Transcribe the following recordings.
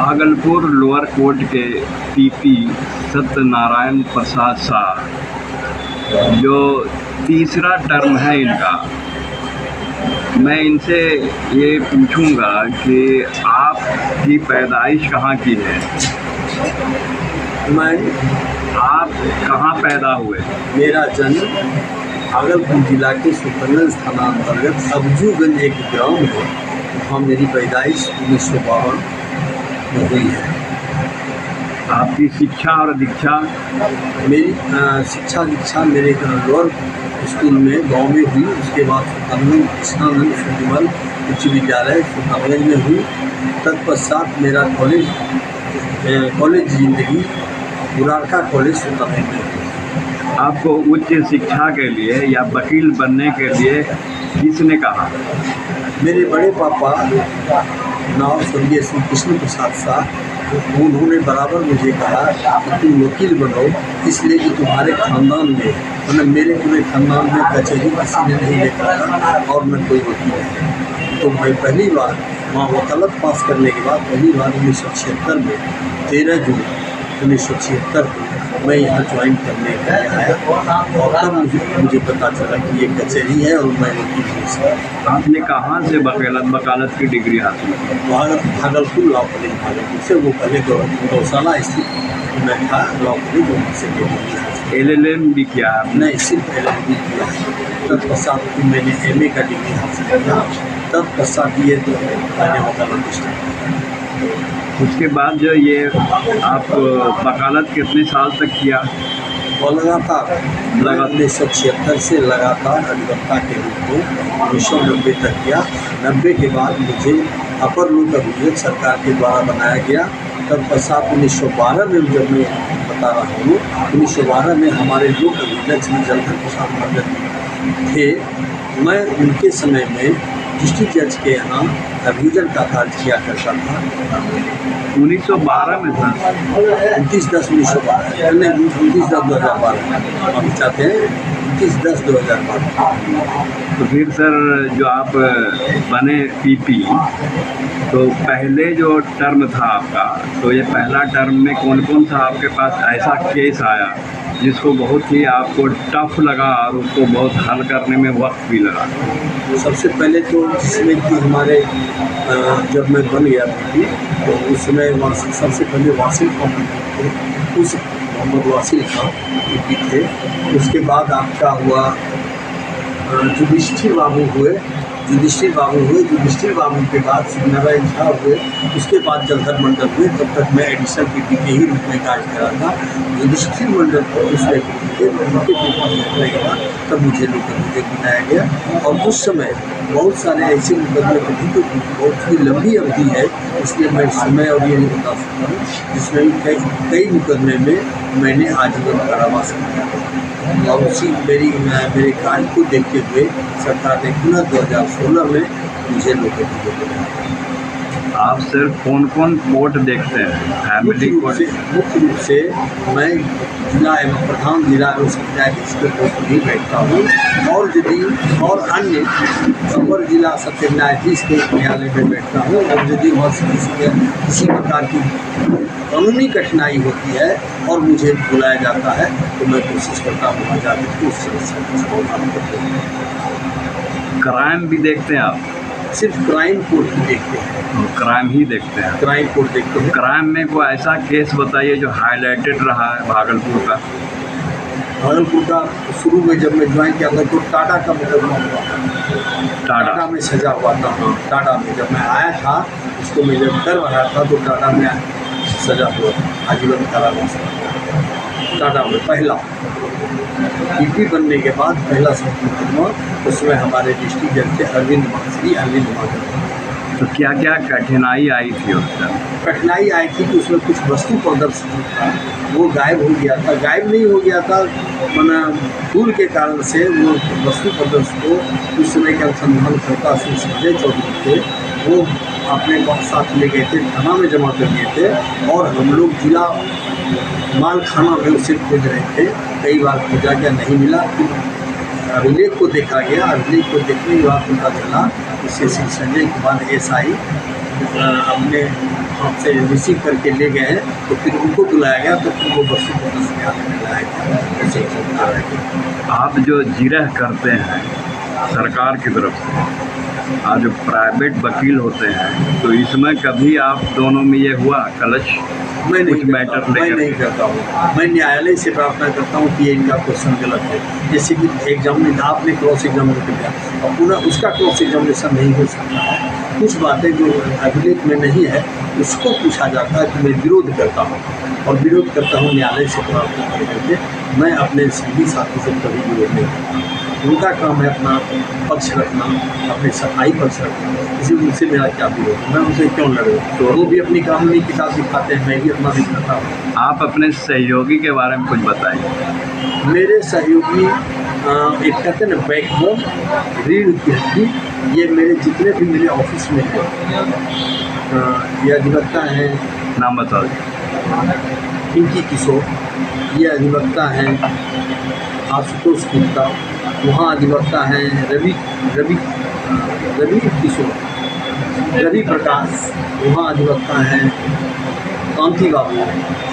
Bhagalpur lower court के PP Satyanarayan प्रसाद शाह, जो तीसरा टर्म है इनका, मैं इनसे ये पूछूंगा कि आपकी पैदाइश कहाँ की है? आप कहाँ पैदा हुए? मेरा जन्म भागलपुर जिला के सुल्तानगंज थाना अंतर्गत अबजूगंज एक ग्राम है, वहाँ मेरी पैदाइश 1952 में हुई है। आपकी शिक्षा और दीक्षा? मेरी शिक्षा दीक्षा मेरे लोअर स्कूल में गांव में हुई। उसके बाद सुल्तानगंज कृष्णानंद सुंदरमल उच्च विद्यालय सुल्तानगंज में हुई। तत्पश्चात मेरा कॉलेज जिंदगी बुरारका कॉलेज सुल्तानगंज में हुई। आपको उच्च शिक्षा के लिए या वकील बनने के लिए किसने कहा? मेरे बड़े पापा नाम स्वर्गीय श्री कृष्ण प्रसाद शाह, उन्होंने बराबर मुझे कहा कि तुम वकील बनो, इसलिए कि तुम्हारे खानदान में, मतलब मेरे पूरे खानदान में कचहरी किसी ने नहीं देखा था और मैं कोई वकील नहीं। तो मैं पहली बार वहाँ वकालत पास करने के बाद पहली बार 1976 में 13 जून 1976 को मैं यहाँ ज्वाइन करने के लिए आया और तब मुझे पता चला कि ये कचहरी है और मैं वकील हूँ। आपने कहाँ से वकालत की डिग्री हासिल की? भागलपुर लॉ कॉलेज भागलपुर से। वो पहले गौशाला स्थित मैं था लॉ कॉलेज, वहाँ से डिग्री। LLM भी किया आपने? नहीं, सिर्फ LLB किया। तत्पश्चात मैंने MA का डिग्री हासिल किया। तत्पश्चात ये तो मैंने वकालत स्टार्ट किया। उसके बाद जो ये आप वकालत कितने साल तक किया? और लगातार 1976 से लगातार अधिवक्ता के रूप में 1990 तक किया। 90 के बाद मुझे अपर लोक अभियोग सरकार के द्वारा बनाया गया। तत्पश्चात 1912 में, जब मैं बता रहा हूँ, 1912 में हमारे लोक अभियोग जलधर प्रसाद भगत थे। मैं उनके समय में डिस्ट्रिक्ट जज के यहाँ अभियोजन का कार्य किया करता था। 1912 में था? 29/10/1912 नहीं, 29/10/2012 हम चाहते हैं 29/10/2012। तो फिर सर जो आप बने पीपी, तो पहले जो टर्म था आपका, तो ये पहला टर्म में कौन कौन सा आपके पास ऐसा केस आया जिसको बहुत ही आपको टफ लगा और उसको बहुत हल करने में वक्त भी लगा? सबसे पहले तो जिसमें कि हमारे जब मैं बन गया पीपी, तो उस समय सबसे पहले वासिल थे, उस मोहम्मद वासिल का पीपी थे। उसके बाद आपका हुआ जुडिशरी बाबू हुए। जुडिशरी बाबू के बाद शिवनारायण झा हुए। उसके बाद जलधर मंडल हुए। तब तक मैं एडिशनल पीपी के ही रूप में कार्य कर रहा था। जुडिशरी मंडल को उसमें तब मुझे लोक अभियोग बनाया गया। और उस समय बहुत सारे ऐसे मुकदमे थे जो बहुत ही लंबी अवधि है, इसलिए मैं समय और ये नहीं बता सकता हूँ, जिसमें कई मुकदमे में मैंने आजीवन कारावास किया। और उसी मेरे कार्य को देखते हुए सरकार ने पुनः 2016 में मुझे लोक अभियोग बनाया। आप सर कौन कौन कोर्ट देखते हैं? Family court? मुख्य रूप से मैं जिला एवं प्रधान जिला एवं सत्र न्यायाधीश के कोर्ट में बैठता हूँ, और अन्य अपर जिला सत्र न्यायाधीश के न्यायालय में बैठता हूँ। और यदि वहाँ से किसी प्रकार की कानूनी कठिनाई होती है और मुझे बुलाया जाता है, तो मैं कोशिश करता हूँ वहाँ जाकर उस समस्या का समाधान करते हैं। क्राइम भी देखते हैं आप? सिर्फ क्राइम कोर्ट ही देखते हैं। क्राइम ही देखते हैं? क्राइम कोर्ट देखते हैं। क्राइम में कोई ऐसा केस बताइए जो हाईलाइटेड रहा है भागलपुर का? भागलपुर का शुरू में जब मैं ज्वाइन किया था तो टाटा का मुकदमा हुआ। टाटा में सजा हुआ था। हाँ, टाटा में जब मैं आया था, उसको मैं जब कर रहा था तो टाटा में सजा हुआ था, आजीवन कारावास। टाटा में पहला पीपी बनने के बाद पहला मुकदमा, उसमें हमारे डिस्ट्रिक्ट जज थे श्री अरविंद माधव। तो क्या क्या कठिनाई आई थी उस टाइम? कठिनाई आई थी कि उसमें कुछ वस्तु प्रदर्शन था, वो गायब हो गया था। गायब नहीं हो गया था, मना भूल के कारण से वो वस्तु प्रदर्शन को उस समय के अनुसंधान करता श्री संजय चौधरी थे, वो अपने साथ ले गए थे, थाना में जमा कर दिए थे। और हम लोग जिला माल खाना में उसे खोज रहे थे। कई बार खोजा गया, नहीं मिला। अभिलेख को देखा गया। अभिलेख को देखने के बाद पता चला इससे श्री संजय कुमार SI अपने हाथ से रिसीव करके ले गए हैं, तो फिर उनको बुलाया गया, तो फिर वो बसों को बस में आके बुलाया गया, ऐसे ही चलता रहा। आप जो जिरह करते हैं सरकार की तरफ से, आज जो प्राइवेट वकील होते हैं, तो इसमें कभी आप दोनों में ये हुआ कलश? मैं कुछ मैटर मैं नहीं करता हूँ। मैं न्यायालय से प्रार्थना करता हूँ कि ये इनका क्वेश्चन गलत है। जैसे कि एग्जामिनेशन आपने क्रॉस एग्जामिनेशन किया और पुनः उसका क्रॉस एग्जामिनेशन नहीं हो सकता है। कुछ बातें जो अभिलेख में नहीं है उसको पूछा जाता है, कि मैं विरोध करता हूँ और विरोध करता हूँ न्यायालय से प्रार्थना करके। मैं अपने सभी साथी से कभी विरोध नहीं करता। उनका काम है अपना पक्ष रखना, अपने सफाई पक्ष रखना, इसी उनसे मेरा क्या विरोध है, मैं उनसे क्यों लड़ूँ? तो वो भी अपनी कानूनी किताब दिखाते हैं, मैं भी अपना दिखाता हूँ। आप अपने सहयोगी के बारे में कुछ बताइए। मेरे सहयोगी एक कहते हैं ना बैकबोन, रीढ़ की हड्डी, ये मेरे जितने भी मेरे ऑफिस में हैं, ये अधिवक्ता हैं, नाम बताओ। पिंकी किशोर, ये अधिवक्ता हैं आशुतोष गुप्ता, वहाँ अधिवक्ता हैं रवि किशोर, रवि प्रकाश, वहाँ अधिवक्ता हैं कांति बाबू,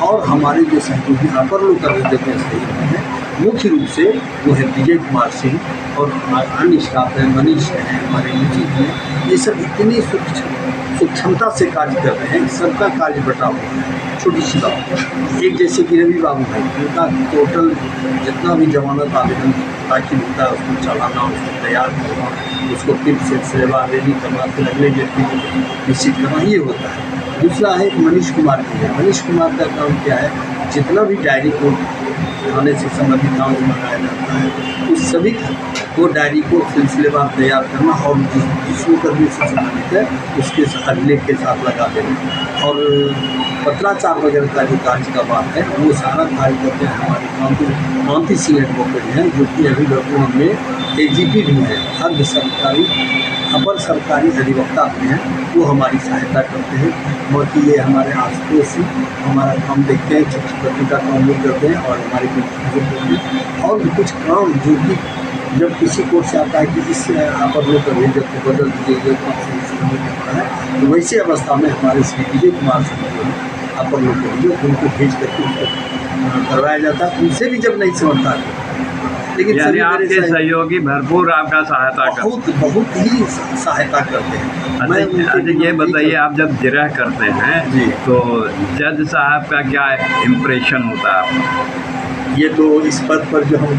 और हमारे जो सहयोगी अपर लोकल देते हैं मुख्य रूप से वो है विजय कुमार सिंह, और अन्य स्टाफ हैं, मनीष हैं, हमारे निजी हैं। ये सब इतनी सूक्ष्मता से कार्य कर रहे हैं, सबका कार्य बटा हुआ है। छोटी सी बात, एक जैसे कि रवि बाबू है, उनका टोटल जितना भी जमानत आवेदन दाखिल होता है उसको चलाना, उसको तैयार करना, उसको फिर से सेवा रेडी करना, फिर अगले व्यक्ति को निश्चित करना, ये होता है। दूसरा है मनीष कुमार की है। मनीष कुमार का काम क्या है, जितना भी डायरी को थाने से संबंधित काम मंगाया जाता है उस सभी को डायरी को सिलसिलेवार तैयार करना, और जिस मुकदमे से संबंधित है उसके अभिलेख के साथ लगा देना, और पत्राचार वगैरह का जो कार्य का बात है वो सारा कार्य करते हैं हमारे कांति सिंह एडवोकेट हैं, जो कि अभी वर्तमान में AGP भी हैं, अर्ध सरकारी अपर सरकारी अधिवक्ता अपने हैं, वो हमारी सहायता करते हैं। बाकी ये हमारे आशुतोष हमारा काम देखते हैं, छठी का काम भी करते हैं, और हमारे कुछ और भी कुछ काम जो कि जब किसी कोर्ट से आता है कि इस अपर लोकल जब बदल दिए करता है, तो वैसे अवस्था में हमारे श्री विजय कुमार सिंह अपर लोकल जो उनको भेज करके उसको करवाया जाता है। उनसे भी जब नहीं समझता है, लेकिन यानी आपके सहयोगी भरपूर आपका सहायता करते हैं, बहुत ही सहायता करते हैं। अच्छा ये बताइए, आप जब जिरह करते हैं जी, तो जज साहब का क्या इम्प्रेशन होता है आपका? ये तो इस पद पर जो हम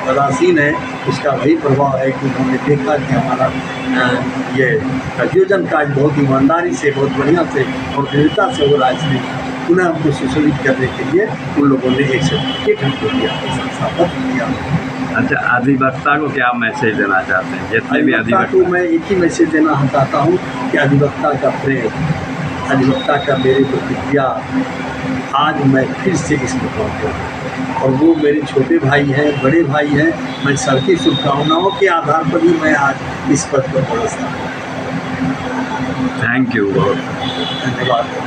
पदासीन है उसका वही प्रभाव है कि उन्होंने देखा कि हमारा ये प्रयोजन कार्य बहुत ईमानदारी से, बहुत बढ़िया से और दृढ़ता से हो रहा है, इसलिए पुनः हमको सुशोभित करने के लिए उन लोगों ने एक सर्टिफिकेट हमको दिया, शंसापत्र दिया। अच्छा, अधिवक्ता को क्या मैसेज देना चाहते हैं? जितने भी अधिवक्ता को मैं एक ही मैसेज देना चाहता हूँ कि अधिवक्ता का प्रेम, अधिवक्ता का मेरे प्रतिक्रिया, आज मैं फिर से इस मुकाम पर, और वो मेरे छोटे भाई हैं, बड़े भाई हैं, मैं सबकी शुभकामनाओं के आधार पर ही मैं आज इस पद पर पहुँचा। थैंक यू, बहुत धन्यवाद।